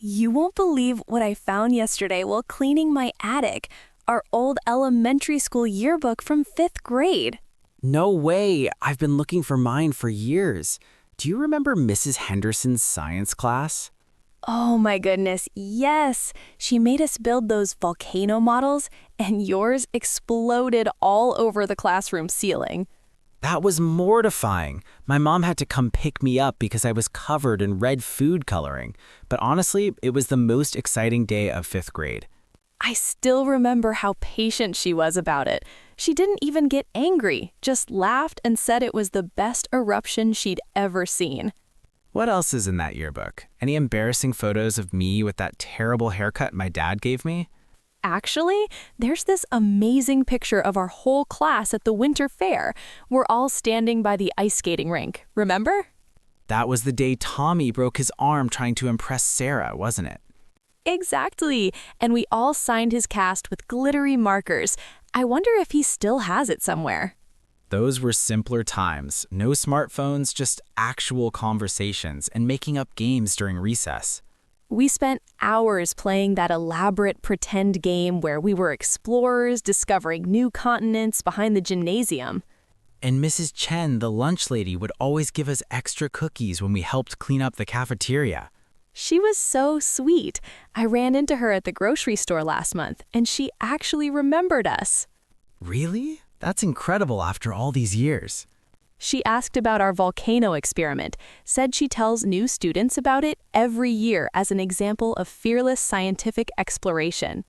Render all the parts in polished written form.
You won't believe what I found yesterday while cleaning my attic. Our old elementary school yearbook from 5th grade. No way! I've been looking for mine for years. Do you remember Mrs. Henderson's science class? Oh my goodness, yes! She made us build those volcano models, and yours exploded all over the classroom ceiling. That was mortifying. My mom had to come pick me up because I was covered in red food coloring. But honestly, it was the most exciting day of 5th grade. I still remember how patient she was about it. She didn't even get angry, just laughed and said it was the best eruption she'd ever seen. What else is in that yearbook? Any embarrassing photos of me with that terrible haircut my dad gave me? Actually, there's this amazing picture of our whole class at the winter fair. We're all standing by the ice skating rink, remember? That was the day Tommy broke his arm trying to impress Sarah, wasn't it? Exactly, and we all signed his cast with glittery markers. I wonder if he still has it somewhere. Those were simpler times. No smartphones, just actual conversations and making up games during recess. We spent hours playing that elaborate pretend game where we were explorers discovering new continents behind the gymnasium. And Mrs. Chen, the lunch lady, would always give us extra cookies when we helped clean up the cafeteria. She was so sweet. I ran into her at the grocery store last month, and she actually remembered us. Really? That's incredible after all these years. She asked about our volcano experiment, said she tells new students about it every year as an example of fearless scientific exploration.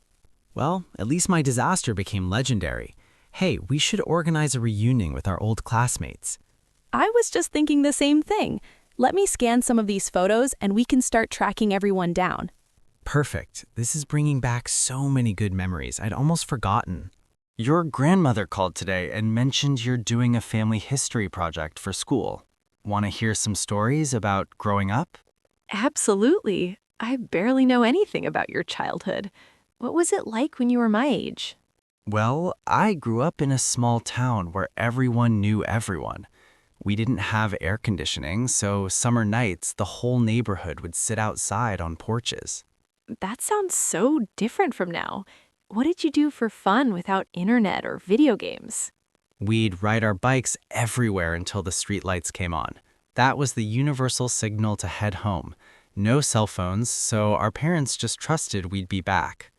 Well, at least my disaster became legendary. Hey, we should organize a reunion with our old classmates. I was just thinking the same thing. Let me scan some of these photos and we can start tracking everyone down. Perfect. This is bringing back so many good memories I'd almost forgotten. Your grandmother called today and mentioned you're doing a family history project for school. Want to hear some stories about growing up? Absolutely. I barely know anything about your childhood. What was it like when you were my age? Well, I grew up in a small town where everyone knew everyone. We didn't have air conditioning, so summer nights the whole neighborhood would sit outside on porches. That sounds so different from now. What did you do for fun without internet or video games? We'd ride our bikes everywhere until the streetlights came on. That was the universal signal to head home. No cell phones, so our parents just trusted we'd be back.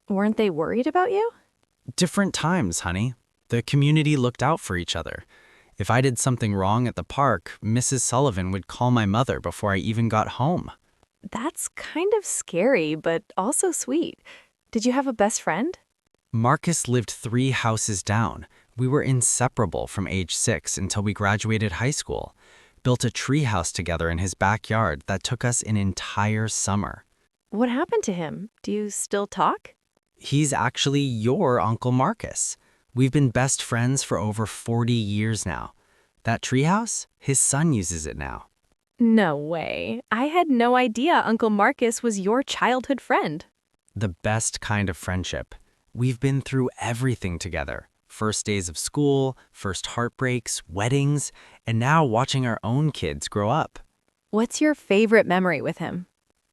Weren't they worried about you? Different times, honey. The community looked out for each other. If I did something wrong at the park, Mrs. Sullivan would call my mother before I even got home. That's kind of scary, but also sweet. Did you have a best friend? Marcus lived 3 houses down. We were inseparable from age 6 until we graduated high school. Built a treehouse together in his backyard that took us an entire summer. What happened to him? Do you still talk? He's actually your Uncle Marcus. We've been best friends for over 40 years now. That treehouse, his son uses it now. No way. I had no idea Uncle Marcus was your childhood friend. The best kind of friendship. We've been through everything together. First days of school, first heartbreaks, weddings, and now watching our own kids grow up. What's your favorite memory with him?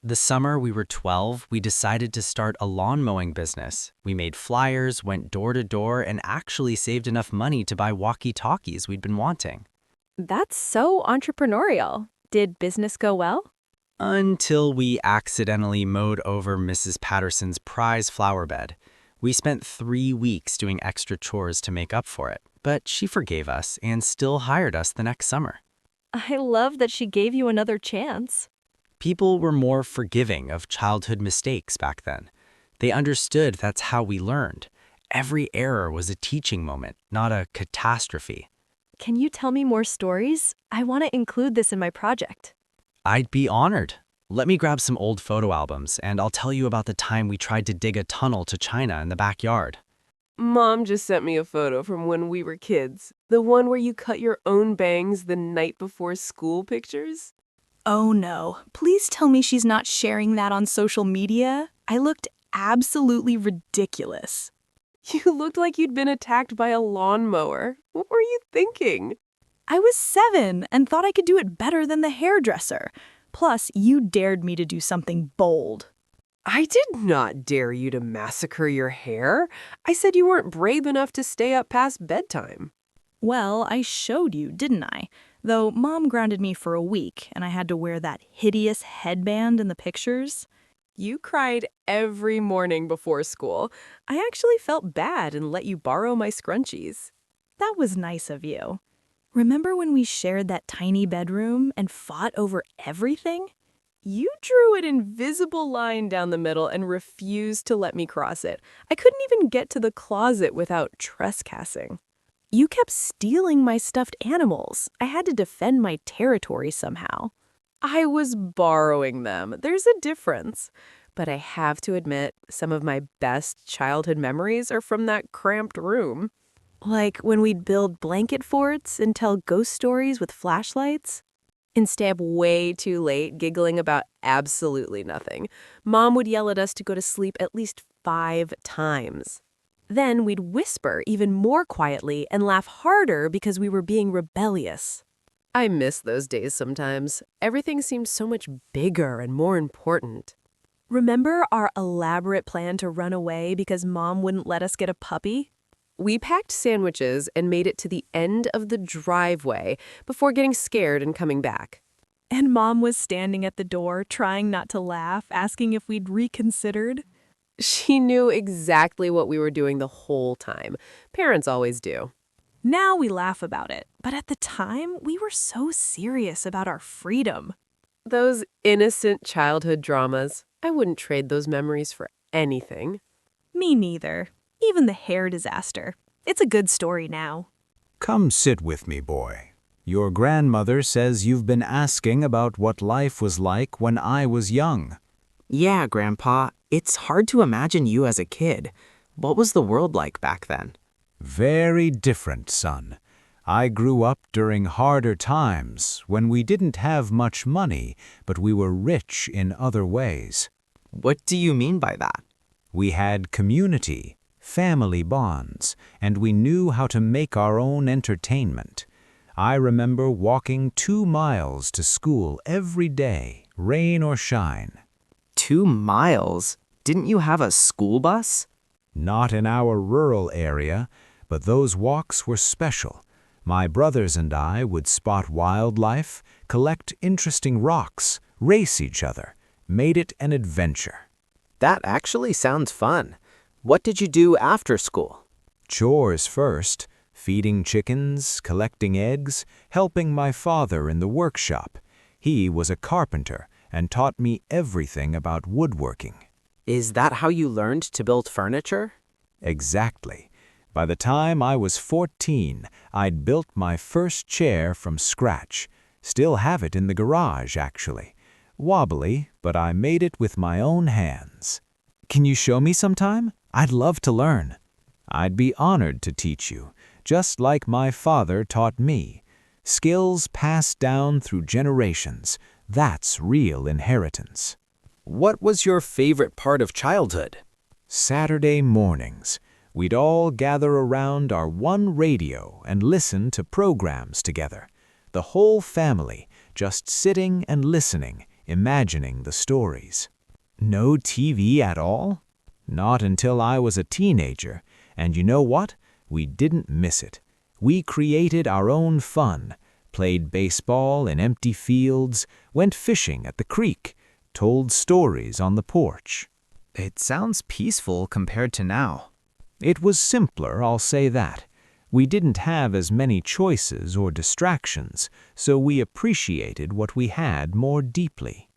The summer we were 12, we decided to start a lawn mowing business. We made flyers, went door to door, and actually saved enough money to buy walkie-talkies we'd been wanting. That's so entrepreneurial. Did business go well? Until we accidentally mowed over Mrs. Patterson's prize flower bed. We spent 3 weeks doing extra chores to make up for it, but she forgave us and still hired us the next summer. I love that she gave you another chance. People were more forgiving of childhood mistakes back then. They understood that's how we learned. Every error was a teaching moment, not a catastrophe. Can you tell me more stories? I want to include this in my project. I'd be honored. Let me grab some old photo albums, and I'll tell you about the time we tried to dig a tunnel to China in the backyard. Mom just sent me a photo from when we were kids. The one where you cut your own bangs the night before school pictures. Oh no, please tell me she's not sharing that on social media. I looked absolutely ridiculous. You looked like you'd been attacked by a lawnmower. What were you thinking? I was 7 and thought I could do it better than the hairdresser. Plus, you dared me to do something bold. I did not dare you to massacre your hair. I said you weren't brave enough to stay up past bedtime. Well, I showed you, didn't I? Though Mom grounded me for a week, and I had to wear that hideous headband in the pictures. You cried every morning before school. I actually felt bad and let you borrow my scrunchies. That was nice of you. Remember when we shared that tiny bedroom and fought over everything? You drew an invisible line down the middle and refused to let me cross it. I couldn't even get to the closet without trespassing. You kept stealing my stuffed animals. I had to defend my territory somehow. I was borrowing them. There's a difference. But I have to admit, some of my best childhood memories are from that cramped room. Like when we'd build blanket forts and tell ghost stories with flashlights. And stay up way too late giggling about absolutely nothing. Mom would yell at us to go to sleep at least 5 times. Then we'd whisper even more quietly and laugh harder because we were being rebellious. I miss those days sometimes. Everything seemed so much bigger and more important. Remember our elaborate plan to run away because Mom wouldn't let us get a puppy? We packed sandwiches and made it to the end of the driveway before getting scared and coming back. And Mom was standing at the door, trying not to laugh, asking if we'd reconsidered. She knew exactly what we were doing the whole time. Parents always do. Now we laugh about it, but at the time, we were so serious about our freedom. Those innocent childhood dramas. I wouldn't trade those memories for anything. Me neither. Even the hair disaster. It's a good story now. Come sit with me, boy. Your grandmother says you've been asking about what life was like when I was young. Yeah, Grandpa, it's hard to imagine you as a kid. What was the world like back then? Very different, son. I grew up during harder times when we didn't have much money, but we were rich in other ways. What do you mean by that? We had community, family bonds, and we knew how to make our own entertainment. I remember walking 2 miles to school every day, rain or shine. 2 miles? Didn't you have a school bus? Not in our rural area, but those walks were special. My brothers and I would spot wildlife, collect interesting rocks, race each other, made it an adventure. That actually sounds fun. What did you do after school? Chores first, feeding chickens, collecting eggs, helping my father in the workshop. He was a carpenter and taught me everything about woodworking. Is that how you learned to build furniture? Exactly. By the time I was 14, I'd built my first chair from scratch. Still have it in the garage, actually. Wobbly, but I made it with my own hands. Can you show me sometime? I'd love to learn. I'd be honored to teach you, just like my father taught me. Skills passed down through generations. That's real inheritance. What was your favorite part of childhood? Saturday mornings. We'd all gather around our one radio and listen to programs together. The whole family, just sitting and listening, imagining the stories. No TV at all? Not until I was a teenager. And you know what? We didn't miss it. We created our own fun, played baseball in empty fields, went fishing at the creek, told stories on the porch. It sounds peaceful compared to now. It was simpler, I'll say that. We didn't have as many choices or distractions, so we appreciated what we had more deeply.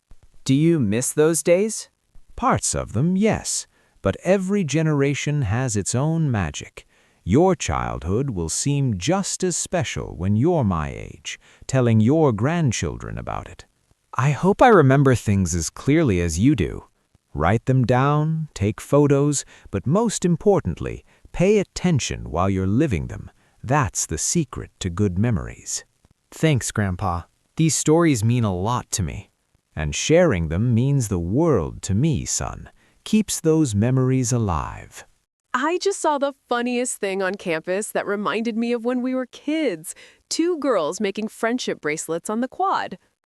Do you miss those days? Parts of them, yes, but every generation has its own magic. Your childhood will seem just as special when you're my age, telling your grandchildren about it. I hope I remember things as clearly as you do. Write them down, take photos, but most importantly, pay attention while you're living them. That's the secret to good memories. Thanks, Grandpa. These stories mean a lot to me. And sharing them means the world to me, son. Keeps those memories alive. I just saw the funniest thing on campus that reminded me of when we were kids. 2 girls making friendship bracelets on the quad.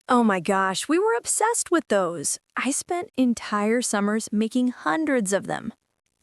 Oh my gosh, we were obsessed with those. I spent entire summers making hundreds of them.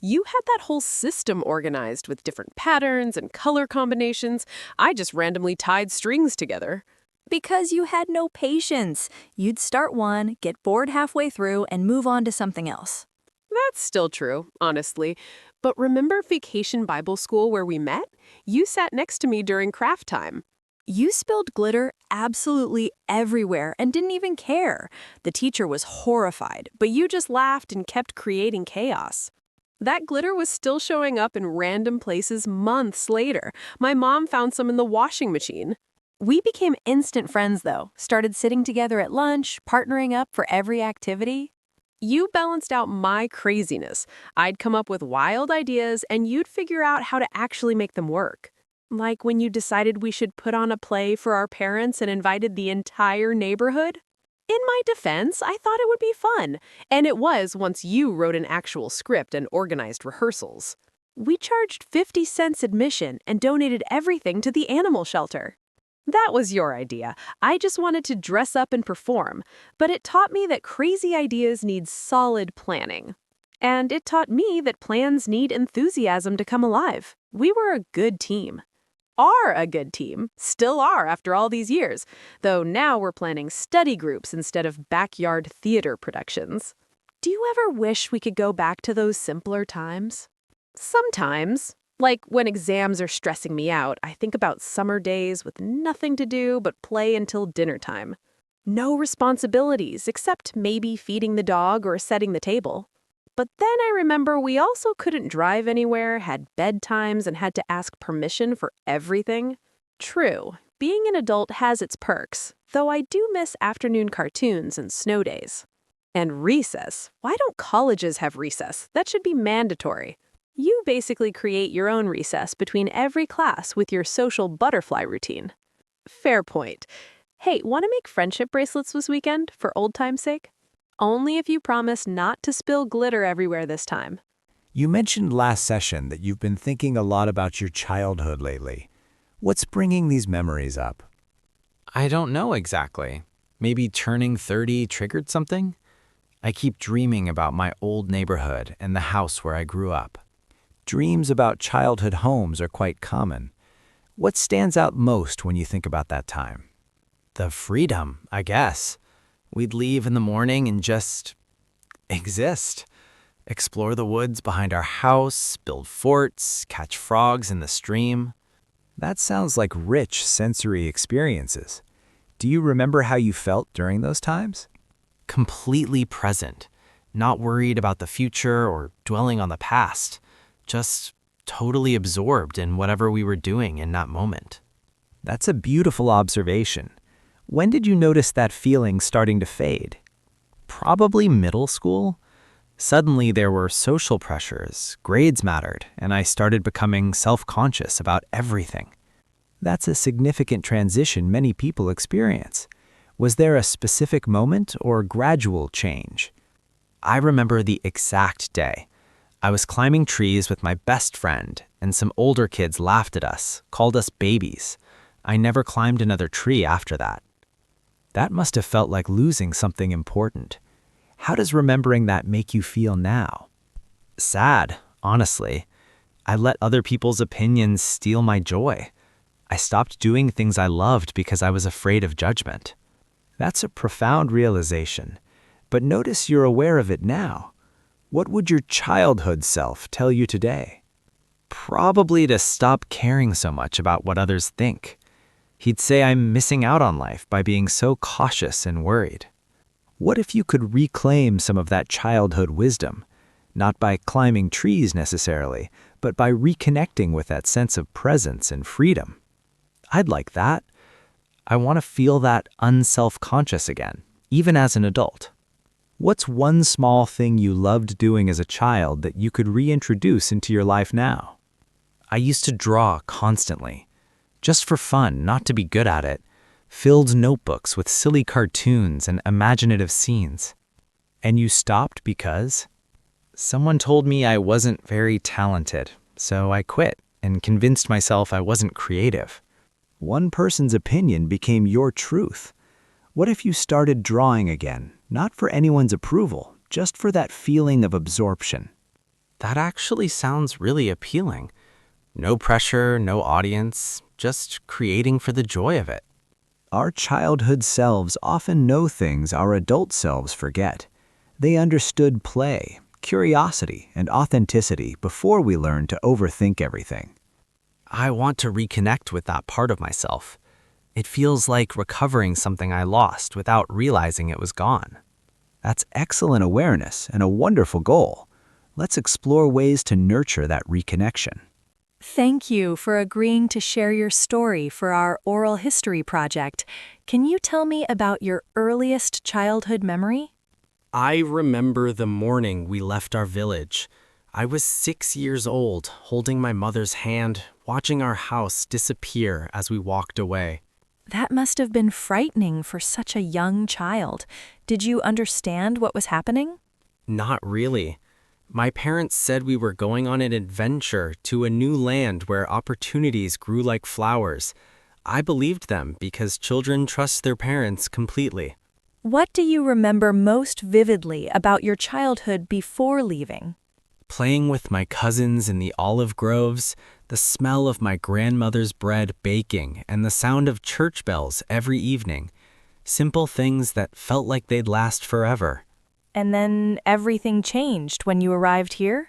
You had that whole system organized with different patterns and color combinations. I just randomly tied strings together. Because you had no patience. You'd start one, get bored halfway through, and move on to something else. That's still true, honestly. But remember Vacation Bible School where we met? You sat next to me during craft time. You spilled glitter absolutely everywhere and didn't even care. The teacher was horrified, but you just laughed and kept creating chaos. That glitter was still showing up in random places months later. My mom found some in the washing machine. We became instant friends, though, started sitting together at lunch, partnering up for every activity. You balanced out my craziness. I'd come up with wild ideas, and you'd figure out how to actually make them work. Like when you decided we should put on a play for our parents and invited the entire neighborhood? In my defense, I thought it would be fun. And it was once you wrote an actual script and organized rehearsals. We charged 50 cents admission and donated everything to the animal shelter. That was your idea. I just wanted to dress up and perform. But it taught me that crazy ideas need solid planning. And it taught me that plans need enthusiasm to come alive. We were a good team. Are a good team. Still are after all these years. Though now we're planning study groups instead of backyard theater productions. Do you ever wish we could go back to those simpler times? Sometimes. Like when exams are stressing me out, I think about summer days with nothing to do but play until dinner time. No responsibilities except maybe feeding the dog or setting the table. But then I remember we also couldn't drive anywhere, had bedtimes, and had to ask permission for everything. True, being an adult has its perks, though I do miss afternoon cartoons and snow days. And recess. Why don't colleges have recess? That should be mandatory. You basically create your own recess between every class with your social butterfly routine. Fair point. Hey, want to make friendship bracelets this weekend for old time's sake? Only if you promise not to spill glitter everywhere this time. You mentioned last session that you've been thinking a lot about your childhood lately. What's bringing these memories up? I don't know exactly. Maybe turning 30 triggered something? I keep dreaming about my old neighborhood and the house where I grew up. Dreams about childhood homes are quite common. What stands out most when you think about that time? The freedom, I guess. We'd leave in the morning and just exist. Explore the woods behind our house, build forts, catch frogs in the stream. That sounds like rich sensory experiences. Do you remember how you felt during those times? Completely present, not worried about the future or dwelling on the past, just totally absorbed in whatever we were doing in that moment. That's a beautiful observation. When did you notice that feeling starting to fade? Probably middle school. Suddenly there were social pressures, grades mattered, and I started becoming self-conscious about everything. That's a significant transition many people experience. Was there a specific moment or gradual change? I remember the exact day. I was climbing trees with my best friend, and some older kids laughed at us, called us babies. I never climbed another tree after that. That must have felt like losing something important. How does remembering that make you feel now? Sad, honestly. I let other people's opinions steal my joy. I stopped doing things I loved because I was afraid of judgment. That's a profound realization. But notice you're aware of it now. What would your childhood self tell you today? Probably to stop caring so much about what others think. He'd say I'm missing out on life by being so cautious and worried. What if you could reclaim some of that childhood wisdom? Not by climbing trees necessarily, but by reconnecting with that sense of presence and freedom. I'd like that. I want to feel that unself-conscious again, even as an adult. What's one small thing you loved doing as a child that you could reintroduce into your life now? I used to draw constantly. Just for fun, not to be good at it. Filled notebooks with silly cartoons and imaginative scenes. And you stopped because? Someone told me I wasn't very talented, so I quit and convinced myself I wasn't creative. One person's opinion became your truth. What if you started drawing again, not for anyone's approval, just for that feeling of absorption? That actually sounds really appealing. No pressure, no audience, just creating for the joy of it. Our childhood selves often know things our adult selves forget. They understood play, curiosity, and authenticity before we learned to overthink everything. I want to reconnect with that part of myself. It feels like recovering something I lost without realizing it was gone. That's excellent awareness and a wonderful goal. Let's explore ways to nurture that reconnection. Thank you for agreeing to share your story for our oral history project. Can you tell me about your earliest childhood memory? I remember the morning we left our village. I was 6 years old, holding my mother's hand, watching our house disappear as we walked away. That must have been frightening for such a young child. Did you understand what was happening? Not really. My parents said we were going on an adventure to a new land where opportunities grew like flowers. I believed them because children trust their parents completely. What do you remember most vividly about your childhood before leaving? Playing with my cousins in the olive groves, the smell of my grandmother's bread baking, and the sound of church bells every evening. Simple things that felt like they'd last forever. And then everything changed when you arrived here?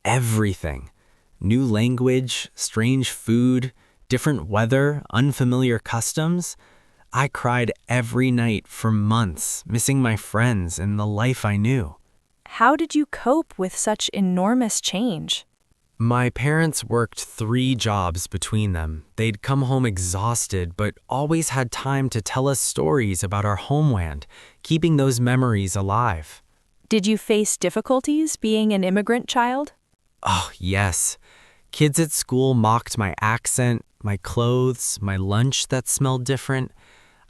Everything. New language, strange food, different weather, unfamiliar customs. I cried every night for months, missing my friends and the life I knew. How did you cope with such enormous change? My parents worked 3 jobs between them. They'd come home exhausted, but always had time to tell us stories about our homeland, keeping those memories alive. Did you face difficulties being an immigrant child? Oh, yes. Kids at school mocked my accent, my clothes, my lunch that smelled different.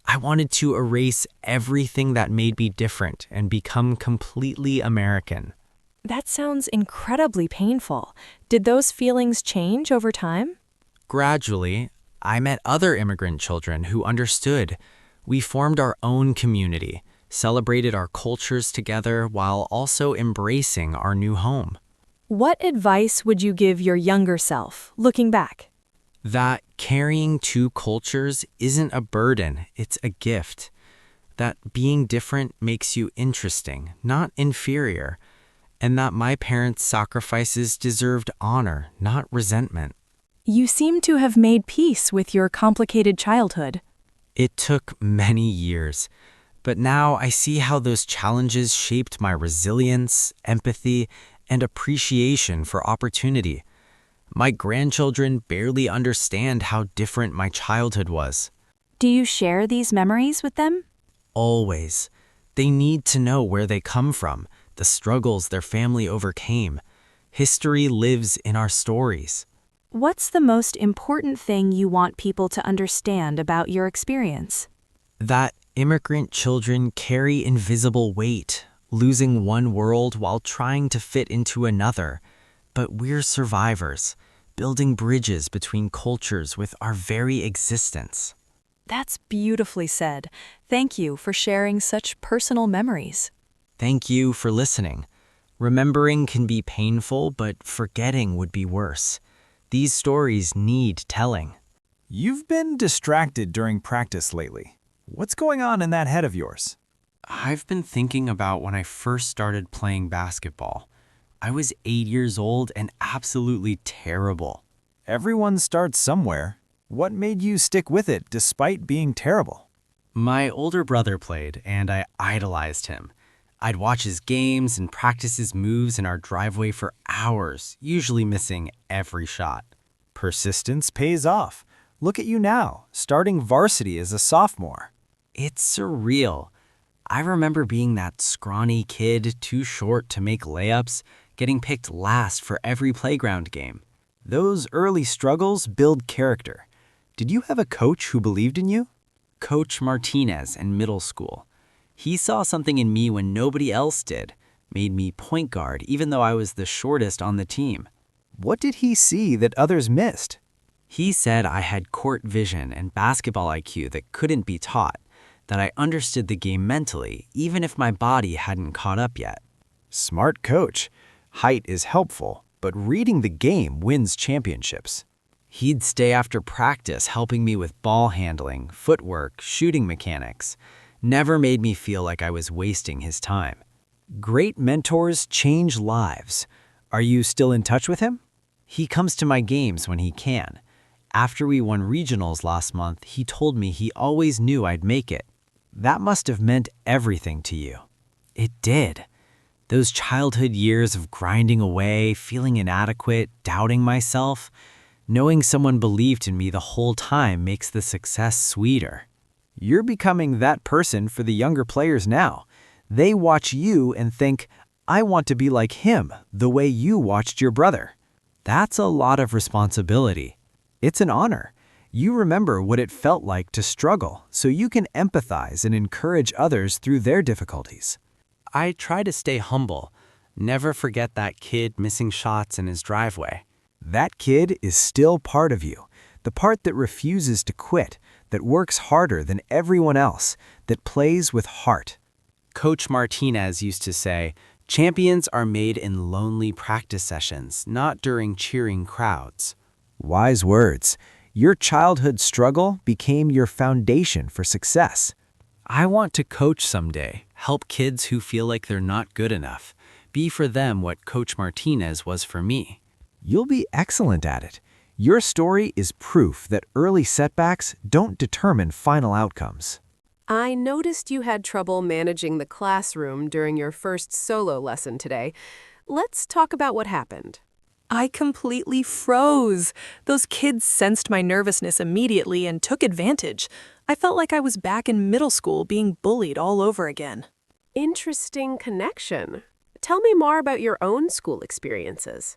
I wanted to erase everything that made me different and become completely American. That sounds incredibly painful. Did those feelings change over time? Gradually, I met other immigrant children who understood. We formed our own community, celebrated our cultures together while also embracing our new home. What advice would you give your younger self, looking back? That carrying 2 cultures isn't a burden, it's a gift. That being different makes you interesting, not inferior. And that my parents' sacrifices deserved honor, not resentment. You seem to have made peace with your complicated childhood. It took many years, but now I see how those challenges shaped my resilience, empathy, and appreciation for opportunity. My grandchildren barely understand how different my childhood was. Do you share these memories with them? Always. They need to know where they come from, the struggles their family overcame. History lives in our stories. What's the most important thing you want people to understand about your experience? That immigrant children carry invisible weight, losing one world while trying to fit into another. But we're survivors, building bridges between cultures with our very existence. That's beautifully said. Thank you for sharing such personal memories. Thank you for listening. Remembering can be painful, but forgetting would be worse. These stories need telling. You've been distracted during practice lately. What's going on in that head of yours? I've been thinking about when I first started playing basketball. I was 8 years old and absolutely terrible. Everyone starts somewhere. What made you stick with it despite being terrible? My older brother played, and I idolized him. I'd watch his games and practice his moves in our driveway for hours, usually missing every shot. Persistence pays off. Look at you now, starting varsity as a sophomore. It's surreal. I remember being that scrawny kid, too short to make layups, getting picked last for every playground game. Those early struggles build character. Did you have a coach who believed in you? Coach Martinez in middle school. He saw something in me when nobody else did, made me point guard even though I was the shortest on the team. What did he see that others missed? He said I had court vision and basketball IQ that couldn't be taught, that I understood the game mentally, even if my body hadn't caught up yet. Smart coach. Height is helpful, but reading the game wins championships. He'd stay after practice helping me with ball handling, footwork, shooting mechanics. Never made me feel like I was wasting his time. Great mentors change lives. Are you still in touch with him? He comes to my games when he can. After we won regionals last month, he told me he always knew I'd make it. That must have meant everything to you. It did. Those childhood years of grinding away, feeling inadequate, doubting myself, knowing someone believed in me the whole time makes the success sweeter. You're becoming that person for the younger players now. They watch you and think, I want to be like him, the way you watched your brother. That's a lot of responsibility. It's an honor. You remember what it felt like to struggle, so you can empathize and encourage others through their difficulties. I try to stay humble, never forget that kid missing shots in his driveway. That kid is still part of you, the part that refuses to quit, that works harder than everyone else, that plays with heart. Coach Martinez used to say, champions are made in lonely practice sessions, not during cheering crowds. Wise words. Your childhood struggle became your foundation for success. I want to coach someday, help kids who feel like they're not good enough, be for them what Coach Martinez was for me. You'll be excellent at it. Your story is proof that early setbacks don't determine final outcomes. I noticed you had trouble managing the classroom during your first solo lesson today. Let's talk about what happened. I completely froze. Those kids sensed my nervousness immediately and took advantage. I felt like I was back in middle school being bullied all over again. Interesting connection. Tell me more about your own school experiences.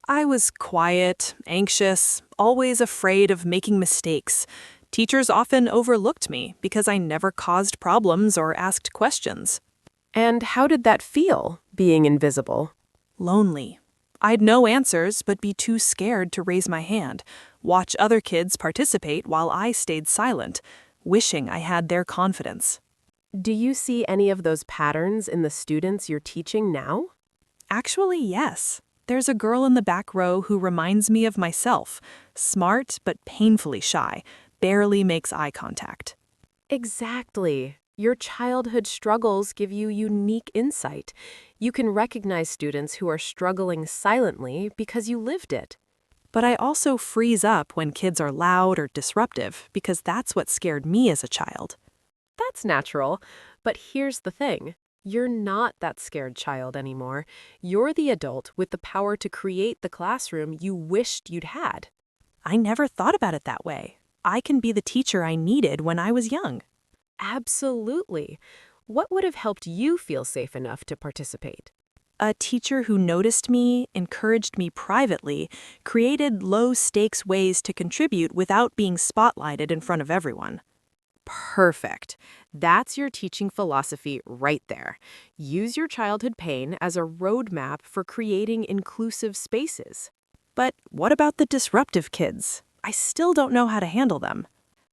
I was quiet, anxious, always afraid of making mistakes. Teachers often overlooked me because I never caused problems or asked questions. And how did that feel, being invisible? Lonely. I'd no answers but be too scared to raise my hand, watch other kids participate while I stayed silent, wishing I had their confidence. Do you see any of those patterns in the students you're teaching now? Actually, yes. There's a girl in the back row who reminds me of myself, smart but painfully shy, barely makes eye contact. Exactly. Your childhood struggles give you unique insight. You can recognize students who are struggling silently because you lived it. But I also freeze up when kids are loud or disruptive because that's what scared me as a child. That's natural, but here's the thing. You're not that scared child anymore. You're the adult with the power to create the classroom you wished you'd had. I never thought about it that way. I can be the teacher I needed when I was young. Absolutely. What would have helped you feel safe enough to participate? A teacher who noticed me, encouraged me privately, created low-stakes ways to contribute without being spotlighted in front of everyone. Perfect. That's your teaching philosophy right there. Use your childhood pain as a roadmap for creating inclusive spaces. But what about the disruptive kids? I still don't know how to handle them.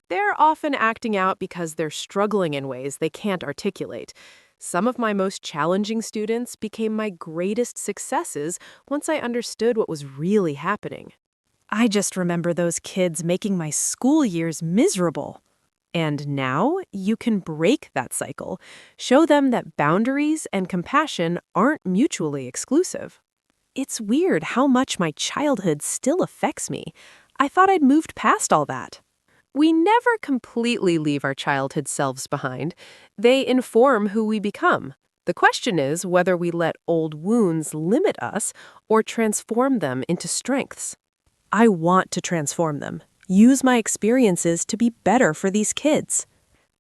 They're often acting out because they're struggling in ways they can't articulate. Some of my most challenging students became my greatest successes once I understood what was really happening. I just remember those kids making my school years miserable. And now you can break that cycle. Show them that boundaries and compassion aren't mutually exclusive. It's weird how much my childhood still affects me. I thought I'd moved past all that. We never completely leave our childhood selves behind. They inform who we become. The question is whether we let old wounds limit us or transform them into strengths. I want to transform them. Use my experiences to be better for these kids.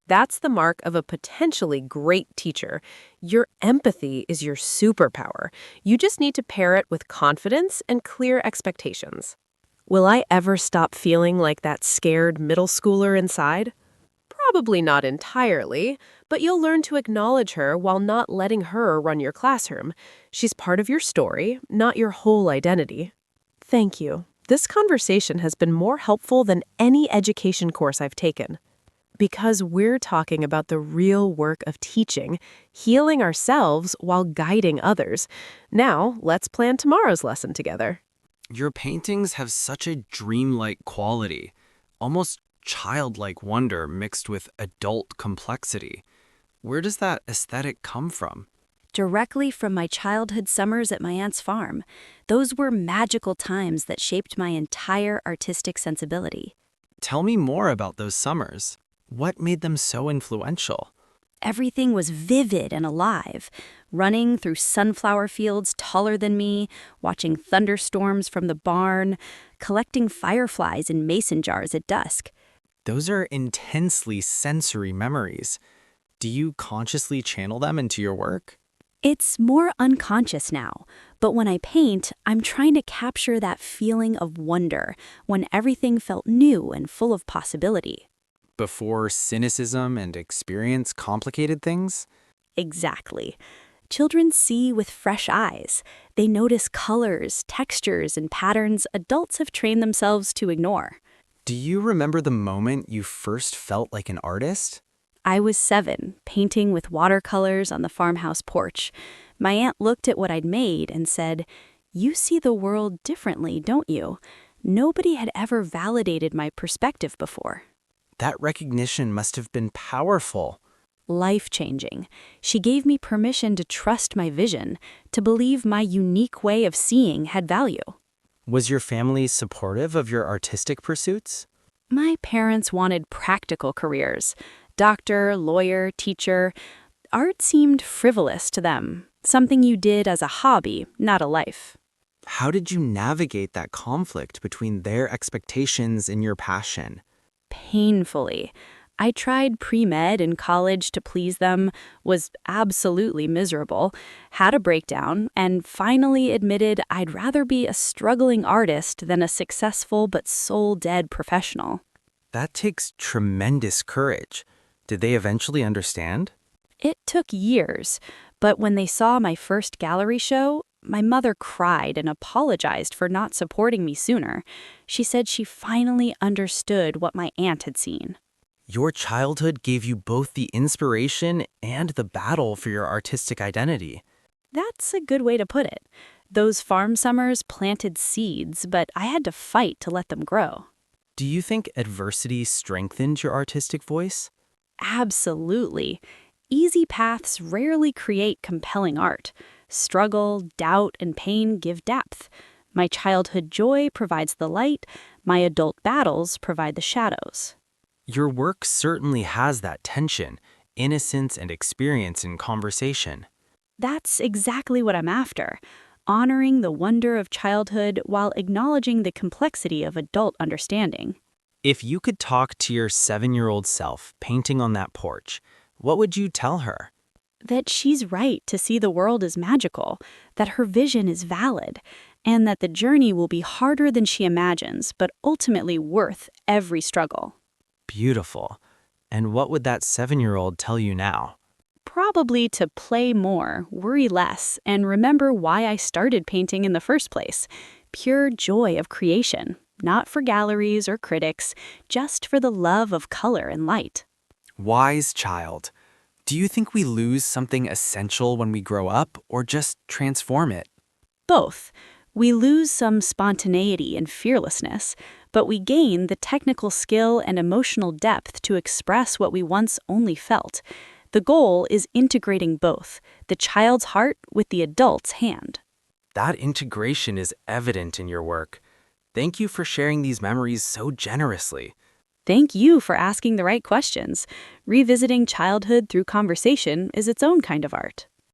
That's the mark of a potentially great teacher. Your empathy is your superpower. You just need to pair it with confidence and clear expectations. Will I ever stop feeling like that scared middle schooler inside? Probably not entirely, but you'll learn to acknowledge her while not letting her run your classroom. She's part of your story, not your whole identity. Thank you. This conversation has been more helpful than any education course I've taken. Because we're talking about the real work of teaching, healing ourselves while guiding others. Now, let's plan tomorrow's lesson together. Your paintings have such a dreamlike quality, almost childlike wonder mixed with adult complexity. Where does that aesthetic come from? Directly from my childhood summers at my aunt's farm. Those were magical times that shaped my entire artistic sensibility. Tell me more about those summers. What made them so influential? Everything was vivid and alive, running through sunflower fields taller than me, watching thunderstorms from the barn, collecting fireflies in mason jars at dusk. Those are intensely sensory memories. Do you consciously channel them into your work? It's more unconscious now, but when I paint, I'm trying to capture that feeling of wonder when everything felt new and full of possibility. Before cynicism and experience complicated things? Exactly. Children see with fresh eyes. They notice colors, textures, and patterns adults have trained themselves to ignore. Do you remember the moment you first felt like an artist? I was 7, painting with watercolors on the farmhouse porch. My aunt looked at what I'd made and said, "You see the world differently, don't you?" Nobody had ever validated my perspective before. That recognition must have been powerful. Life-changing. She gave me permission to trust my vision, to believe my unique way of seeing had value. Was your family supportive of your artistic pursuits? My parents wanted practical careers. Doctor, lawyer, teacher. Art seemed frivolous to them, something you did as a hobby, not a life. How did you navigate that conflict between their expectations and your passion? Painfully. I tried pre-med in college to please them, was absolutely miserable, had a breakdown, and finally admitted I'd rather be a struggling artist than a successful but soul-dead professional. That takes tremendous courage. Did they eventually understand? It took years, but when they saw my first gallery show, my mother cried and apologized for not supporting me sooner. She said she finally understood what my aunt had seen. Your childhood gave you both the inspiration and the battle for your artistic identity. That's a good way to put it. Those farm summers planted seeds, but I had to fight to let them grow. Do you think adversity strengthened your artistic voice? Absolutely. Easy paths rarely create compelling art. Struggle, doubt, and pain give depth. My childhood joy provides the light. My adult battles provide the shadows. Your work certainly has that tension, innocence, and experience in conversation. That's exactly what I'm after. Honoring the wonder of childhood while acknowledging the complexity of adult understanding. If you could talk to your 7-year-old self painting on that porch, what would you tell her? That she's right to see the world as magical, that her vision is valid, and that the journey will be harder than she imagines, but ultimately worth every struggle. Beautiful. And what would that 7-year-old tell you now? Probably to play more, worry less, and remember why I started painting in the first place. Pure joy of creation, not for galleries or critics, just for the love of color and light. Wise child. Do you think we lose something essential when we grow up, or just transform it? Both. We lose some spontaneity and fearlessness, but we gain the technical skill and emotional depth to express what we once only felt. The goal is integrating both, the child's heart with the adult's hand. That integration is evident in your work. Thank you for sharing these memories so generously. Thank you for asking the right questions. Revisiting childhood through conversation is its own kind of art.